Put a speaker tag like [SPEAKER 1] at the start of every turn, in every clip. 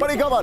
[SPEAKER 1] बड़ी खबर,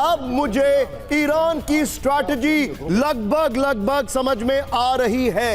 [SPEAKER 1] अब मुझे ईरान की स्ट्रैटेजी लगभग समझ में आ रही है।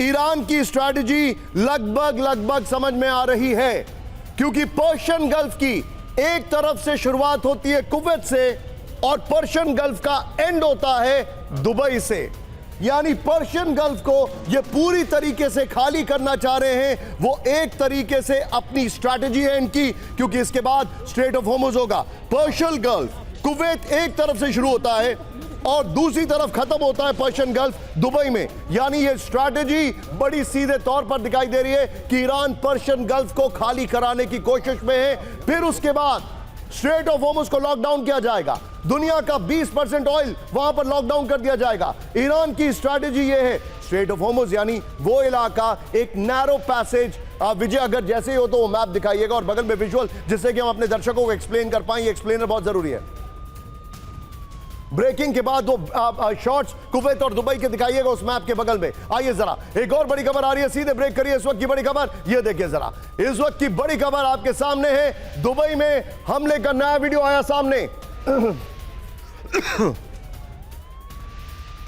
[SPEAKER 1] ईरान की स्ट्रैटेजी लगभग समझ में आ रही है, क्योंकि पर्शियन गल्फ की एक तरफ से शुरुआत होती है कुवैत से और पर्शियन गल्फ का एंड होता है दुबई से। यानी पर्शियन गल्फ को ये पूरी तरीके से खाली करना चाह रहे हैं। वो एक तरीके से अपनी स्ट्रैटेजी है इनकी, क्योंकि इसके बाद स्ट्रेट ऑफ होर्मुज होगा। पर्शियन गल्फ कुवैत एक तरफ से शुरू होता है और दूसरी तरफ खत्म होता है पर्शियन गल्फ दुबई में। यानी ये स्ट्रैटेजी बड़ी सीधे तौर पर दिखाई दे रही है कि ईरान पर्शियन गल्फ को खाली कराने की कोशिश में है। फिर उसके बाद स्ट्रेट ऑफ होर्मुज को लॉकडाउन किया जाएगा, दुनिया का 20% ऑयल वहां पर लॉकडाउन कर दिया जाएगा। ईरान की स्ट्रैटेजी ये है, स्ट्रेट ऑफ होर्मुज यानी वो इलाका, एक नैरो पैसेज। विजय अगर जैसे ही हो तो वो मैप दिखाइएगा और बगल में विजुअल, जिससे कि हम अपने दर्शकों को एक्सप्लेन कर पाएं। ये एक्सप्लेनर बहुत जरूरी है। ब्रेकिंग के बाद वो शॉट्स कुवैत और दुबई के दिखाइएगा उस मैप के बगल में। आइए जरा, एक और बड़ी खबर आ रही है, सीधे ब्रेक करिए इस वक्त की बड़ी खबर। ये देखिए जरा, इस वक्त की बड़ी खबर आपके सामने है। दुबई में हमले का नया वीडियो आया सामने।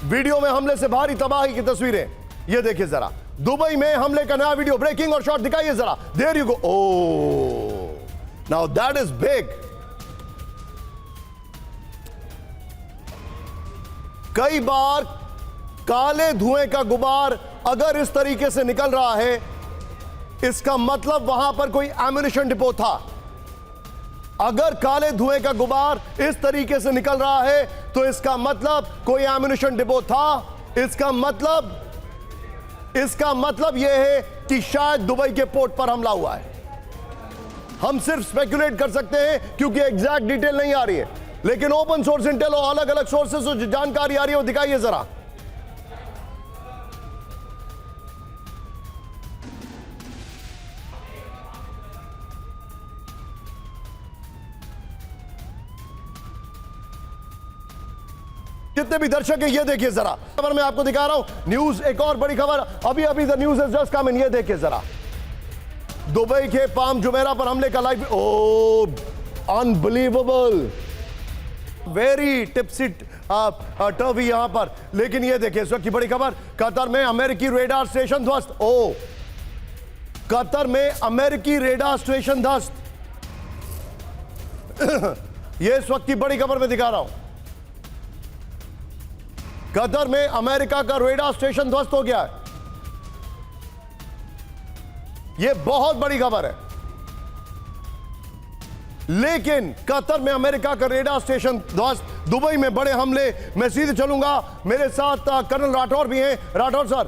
[SPEAKER 1] वीडियो में हमले से भारी तबाही की तस्वीरें, ये देखिए जरा। दुबई में हमले का नया वीडियो, ब्रेकिंग और शॉट दिखाइए जरा। There you go. Oh now that is big. कई बार काले धुएं का गुबार अगर इस तरीके से निकल रहा है, इसका मतलब वहां पर कोई एम्युनिशन डिपो था। अगर काले धुएं का गुबार इस तरीके से निकल रहा है तो इसका मतलब कोई एम्युनिशन डिपो था। इसका मतलब यह है कि शायद दुबई के पोर्ट पर हमला हुआ है। हम सिर्फ स्पेकुलेट कर सकते हैं क्योंकि एग्जैक्ट डिटेल नहीं आ रही है, लेकिन ओपन सोर्स इंटेल और अलग अलग सोर्सेस से जो जानकारी आ रही है वो दिखाइए जरा। जितने भी दर्शक हैं ये देखिए जरा, खबर मैं आपको दिखा रहा हूं। न्यूज, एक और बड़ी खबर अभी the news is just come in. ये देखिए जरा, दुबई के पाम जुमेरा पर हमले का लाइव। ओ अनबिलीवेबल, वेरी टिप्सी टर्वी यहां पर। लेकिन ये देखिए इस वक्त की बड़ी खबर, कतर में अमेरिकी रेडार स्टेशन ध्वस्त। ओ कतर में अमेरिकी रेडार स्टेशन ध्वस्त। ये इस वक्त की बड़ी खबर मैं दिखा रहा हूं। कतर में अमेरिका का रेडार स्टेशन ध्वस्त हो गया है। यह बहुत बड़ी खबर है। लेकिन कतर में अमेरिका का रेडार स्टेशन ध्वस्त, दुबई में बड़े हमले। मैं सीधे चलूंगा, मेरे साथ कर्नल राठौर भी हैं। राठौर सर,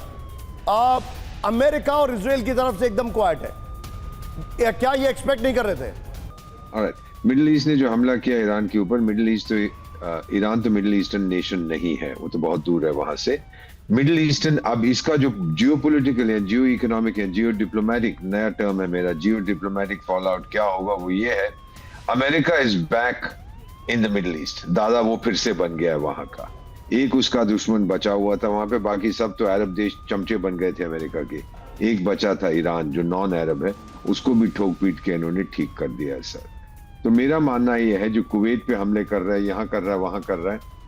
[SPEAKER 1] अमेरिका और इजराइल की तरफ से एकदम क्वाइट है, क्या ये एक्सपेक्ट नहीं कर रहे थे?
[SPEAKER 2] मिडिल ईस्ट ने जो हमला किया ईरान के ऊपर, मिडिल ईस्ट तो ईरान तो मिडिल ईस्टर्न नेशन नहीं है, वो तो बहुत दूर है वहां से। मिडिल ईस्टर्न, अब इसका जो जियो पोलिटिकल है, जियो इकोनॉमिक है, जियो डिप्लोमेटिक, नया टर्म है मेरा, जियो डिप्लोमेटिक फॉल आउट क्या होगा वो ये है, America is back in the middle east. दादा वो फिर से बन गया है वहां का। एक उसका दुश्मन बचा हुआ था वहां पे, बाकी सब तो अरब देश चमचे बन गए थे अमेरिका के। एक बचा था ईरान जो नॉन अरब है, उसको भी ठोक पीट के इन्होंने ठीक कर दिया है सर। तो मेरा मानना यह है, जो कुवैत पे हमले कर रहा है, यहाँ कर रहा है, वहां कर रहा है,